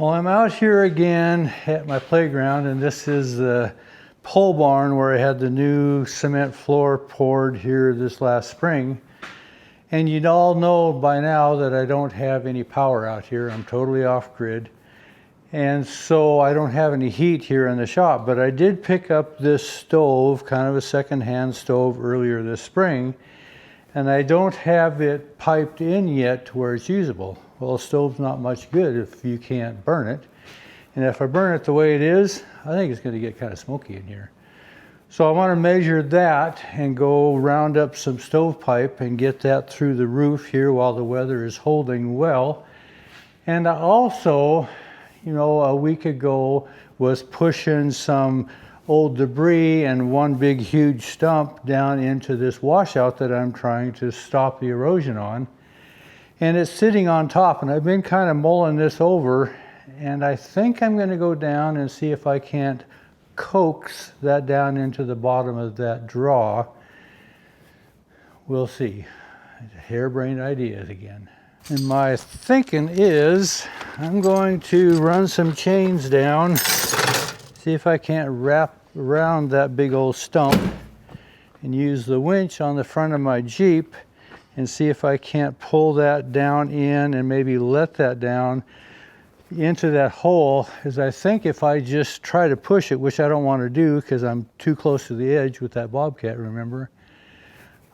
Well, I'm out here again at my playground, and this is the pole barn where I had the new cement floor poured here this last spring. And you all know by now that I don't have any power out here. I'm totally off grid. And so I don't have any heat here in the shop, but I did pick up this stove, kind of a secondhand stove, earlier this spring. And I don't have it piped in yet to where it's usable. Well, a stove's not much good if you can't burn it. And if I burn it the way it is, I think it's going to get kind of smoky in here. So I want to measure that and go round up some stovepipe and get that through the roof here while the weather is holding well. And I also, a week ago was pushing some old debris and one big huge stump down into this washout that I'm trying to stop the erosion on. And it's sitting on top, and I've been kind of mulling this over, and I think I'm going to go down and see if I can't coax that down into the bottom of that draw. We'll see. Harebrained ideas again. And my thinking is I'm going to run some chains down, see if I can't wrap around that big old stump and use the winch on the front of my Jeep and see if I can't pull that down in and maybe let that down into that hole. As I think if I just try to push it, which I don't want to do because I'm too close to the edge with that bobcat, remember,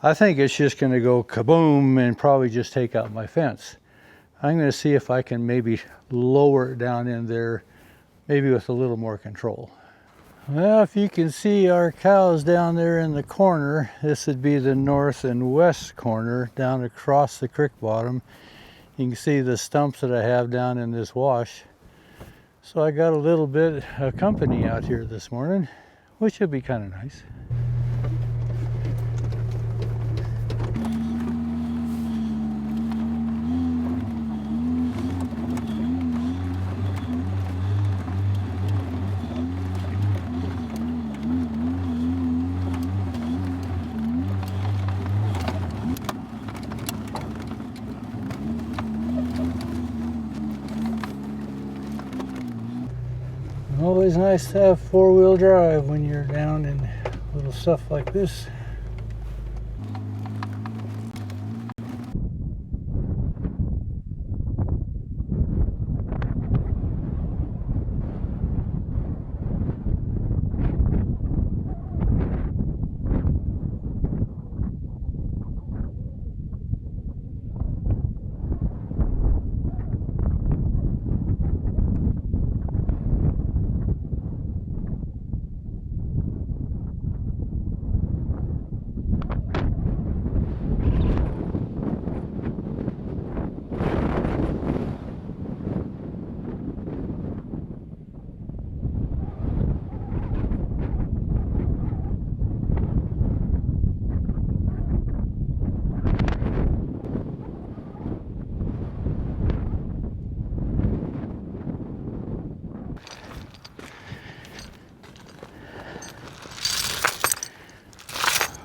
I think it's just going to go kaboom and probably just take out my fence. I'm going to see if I can maybe lower it down in there, maybe with a little more control. Well, if you can see our cows down there in the corner, this would be the north and west corner down across the creek bottom. You can see the stumps that I have down in this wash. So I got a little bit of company out here this morning, which would be kind of nice. Always nice to have four-wheel drive when you're down in little stuff like this.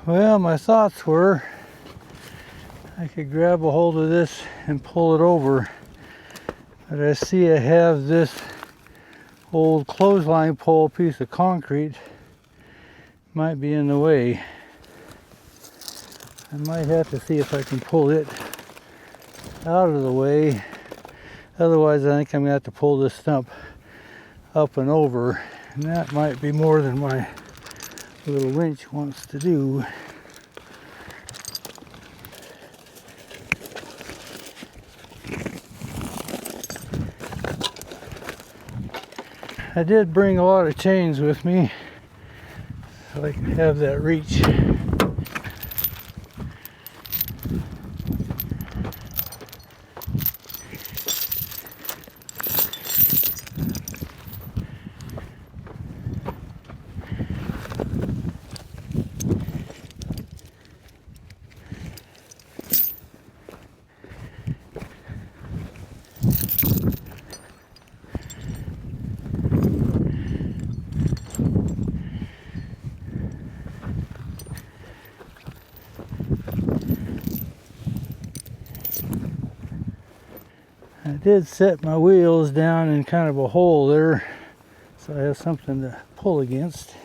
Well, my thoughts were I could grab a hold of this and pull it over, but I see I have this old clothesline pole piece of concrete might be in the way. I might have to see if I can pull it out of the way. Otherwise, I think I'm going to have to pull this stump up and over, and that might be more than my little winch wants to do. I did bring a lot of chains with me so I can have that reach. did set my wheels down in kind of a hole there, so I have something to pull against.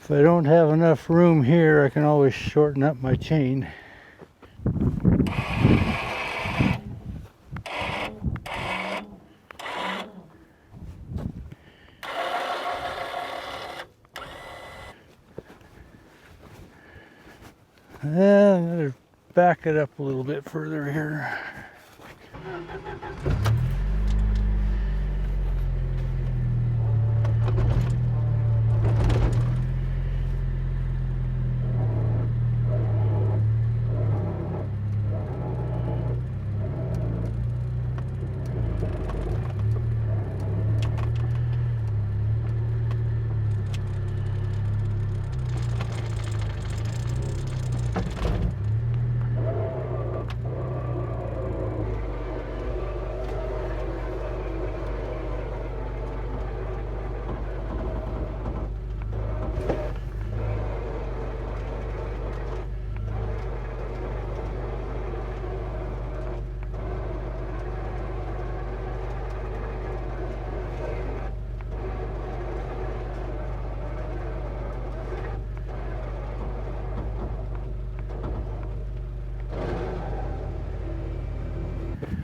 If I don't have enough room here, I can always shorten up my chain. And I'm going to back it up a little bit further here.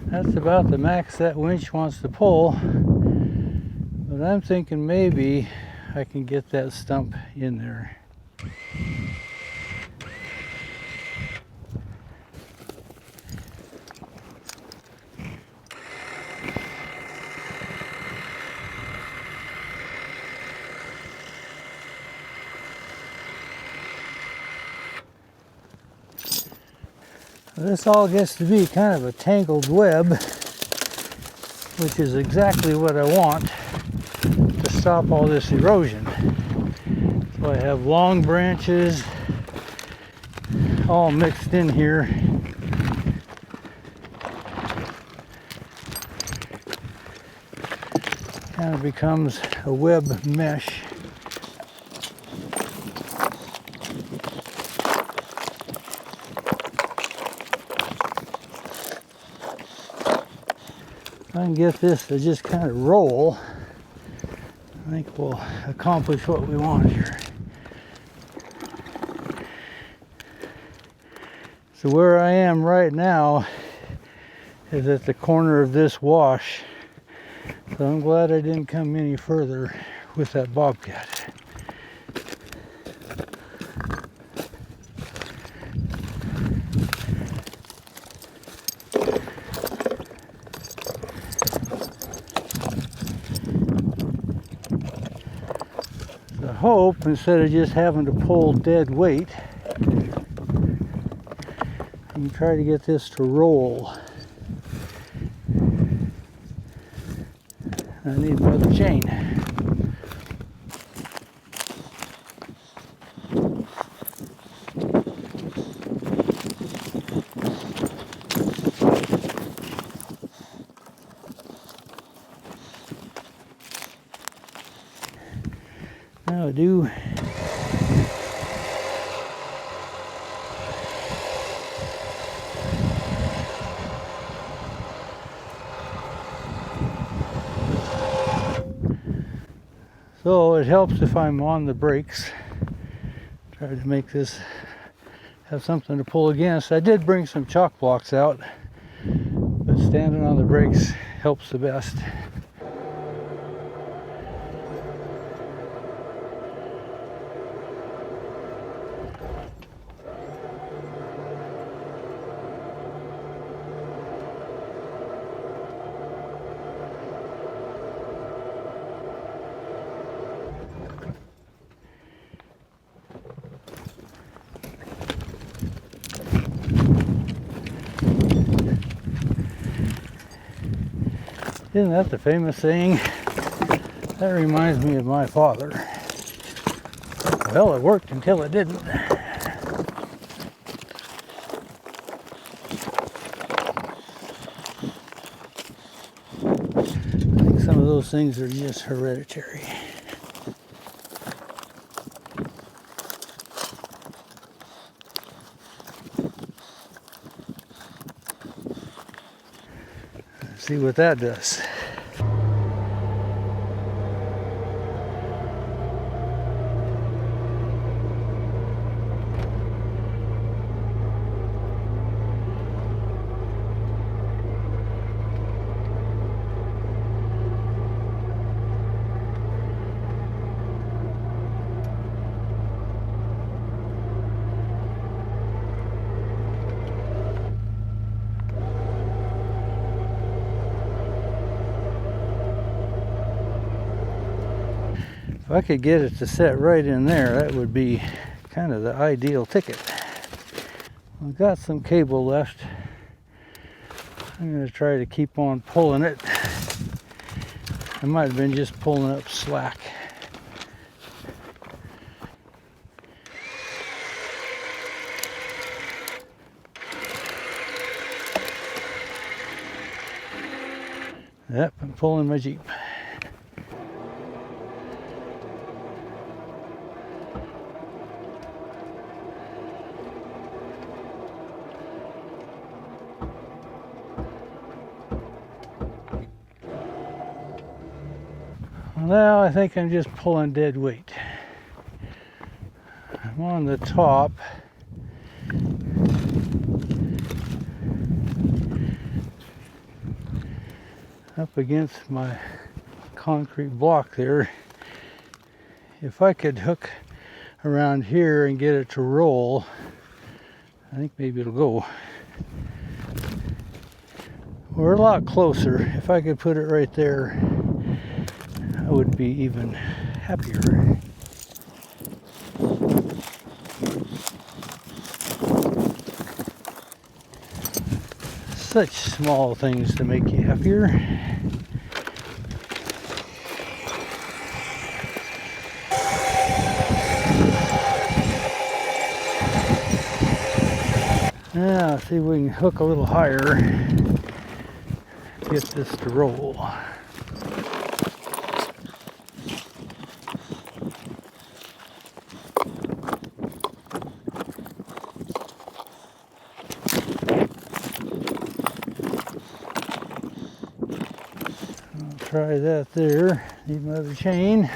That's about the max that winch wants to pull, but I'm thinking maybe I can get that stump in there. This all gets to be kind of a tangled web, which is exactly what I want to stop all this erosion. So I have long branches all mixed in here. Kind of becomes a web mesh. If I can get this to just kind of roll, I think we'll accomplish what we want here. So where I am right now is at the corner of this wash. So I'm glad I didn't come any further with that bobcat. The hope, instead of just having to pull dead weight, you try to get this to roll. I need another chain. Now I do. So it helps if I'm on the brakes. Try to make this have something to pull against. I did bring some chalk blocks out, but standing on the brakes helps the best. Isn't that the famous saying? That reminds me of my father. Well, it worked until it didn't. I think some of those things are just hereditary. Let's see what that does. If I could get it to set right in there, that would be kind of the ideal ticket. I've got some cable left. I'm going to try to keep on pulling it. I might have been just pulling up slack. Yep, I'm pulling my Jeep. Now I think I'm just pulling dead weight. I'm on the top. Up against my concrete block there. If I could hook around here and get it to roll, I think maybe it'll go. We're a lot closer. If I could put it right there, I would be even happier. Such small things to make you happier. Now, see if we can hook a little higher, get this to roll. Try that there. Need my other chain.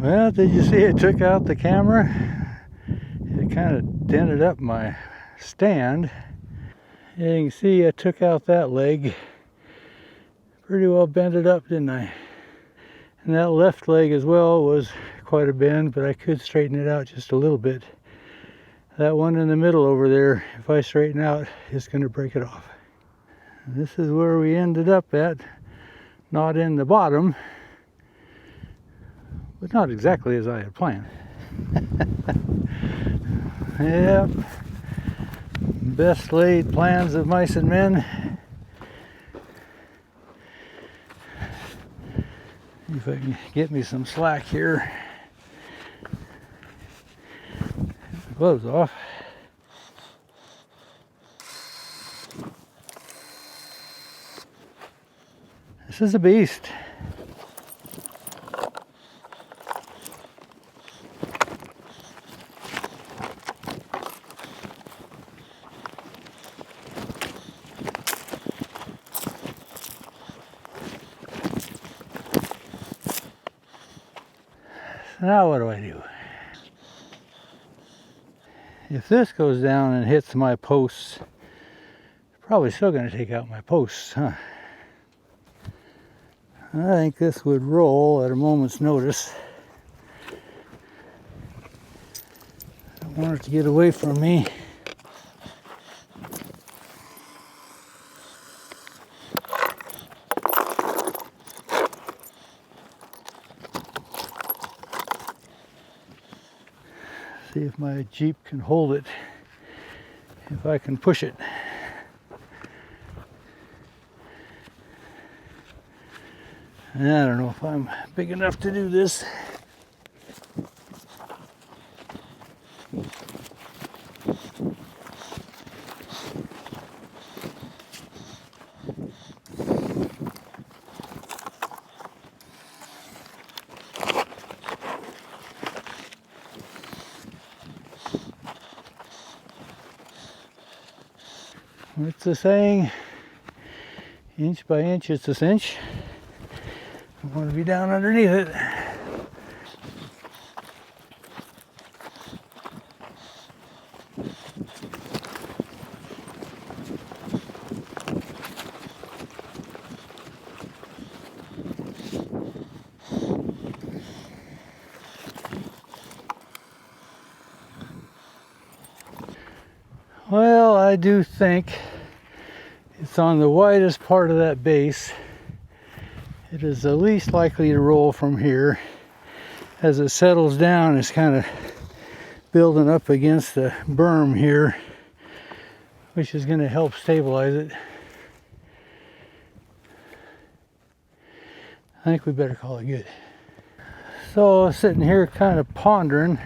Well, did you see it took out the camera? It kind of dented up my stand. Yeah, you can see I took out that leg. Pretty well bent it up, didn't I? And that left leg as well was quite a bend, but I could straighten it out just a little bit. That one in the middle over there, if I straighten out, it's going to break it off. And this is where we ended up at. Not in the bottom, but not exactly as I had planned. Yep. Best laid plans of mice and men. If I can get me some slack here. Get the gloves off. This is a beast. So now what do I do? If this goes down and hits my posts, probably still going to take out my posts, huh? I think this would roll at a moment's notice. I don't want it to get away from me. See if my Jeep can hold it, if I can push it. I don't know if I'm big enough to do this. What's the saying? Inch by inch, it's a cinch. I want to be down underneath it. Well, I do think it's on the widest part of that base. It is the least likely to roll from here. As it settles down, it's kind of building up against the berm here, which is going to help stabilize it. I think we better call it good. So, sitting here kind of pondering,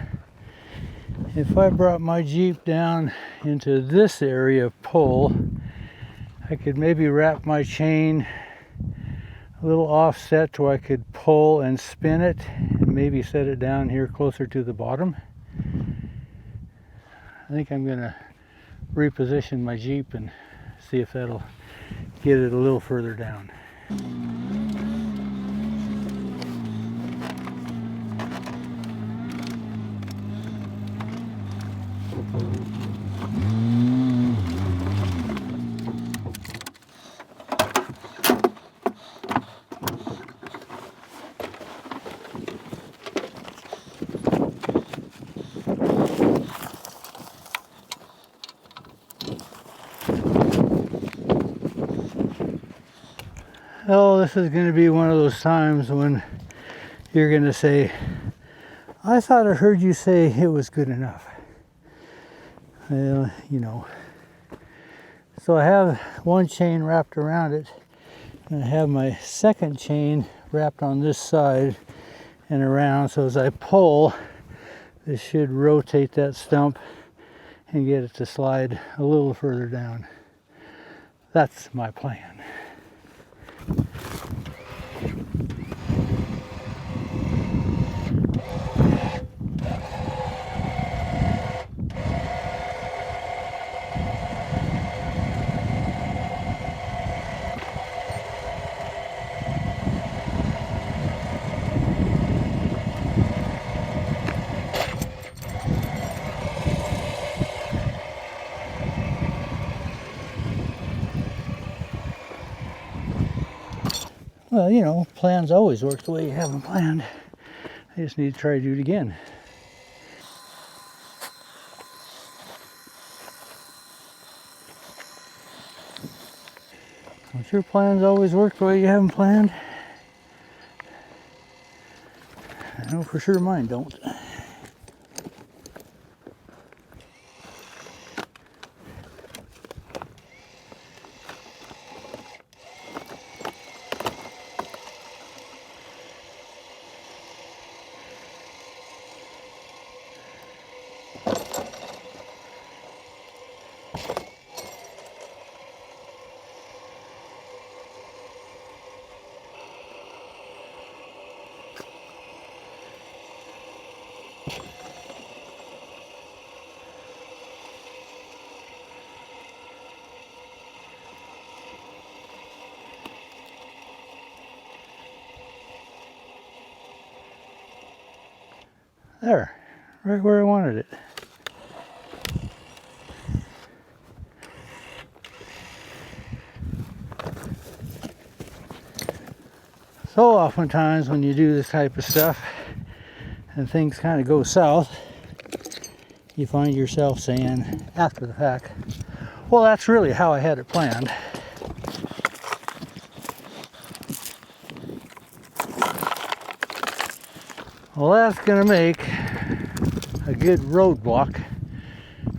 if I brought my Jeep down into this area of pull, I could maybe wrap my chain a little offset so I could pull and spin it and maybe set it down here closer to the bottom. I think I'm going to reposition my Jeep and see if that'll get it a little further down. Oh, this is going to be one of those times when you're going to say, I thought I heard you say it was good enough. Well, you know. So I have one chain wrapped around it, and I have my second chain wrapped on this side and around. So as I pull, this should rotate that stump and get it to slide a little further down. That's my plan. Well, you know, plans always work the way you have them planned. I just need to try to do it again. Don't your plans always work the way you have them planned? I know for sure mine don't. There, right where I wanted it. So oftentimes when you do this type of stuff and things kind of go south, you find yourself saying after the fact, well, that's really how I had it planned. Well, that's going to make a good roadblock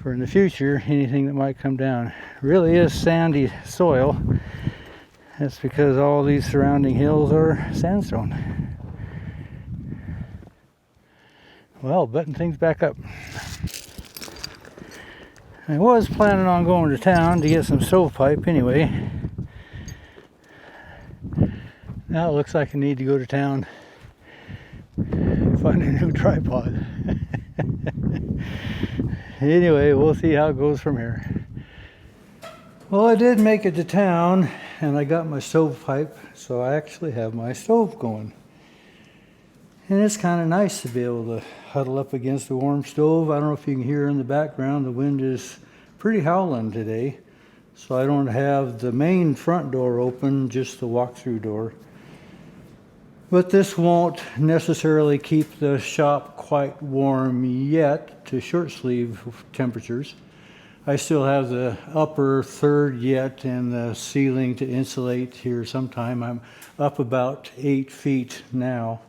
for in the future anything that might come down. It really is sandy soil. That's because all these surrounding hills are sandstone. Well, button things back up. I was planning on going to town to get some stovepipe anyway. Now it looks like I need to go to town and find a new tripod. Anyway, we'll see how it goes from here. Well, I did make it to town and I got my stovepipe, so I actually have my stove going. And it's kind of nice to be able to huddle up against the warm stove. I don't know if you can hear in the background, the wind is pretty howling today. So I don't have the main front door open, just the walk-through door. But this won't necessarily keep the shop quite warm yet to short sleeve temperatures. I still have the upper third yet and the ceiling to insulate here sometime. I'm up about 8 feet now.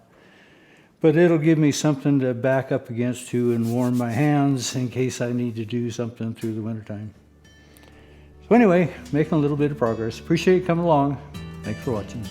But it'll give me something to back up against to and warm my hands in case I need to do something through the wintertime. So anyway, making a little bit of progress. Appreciate you coming along. Thanks for watching.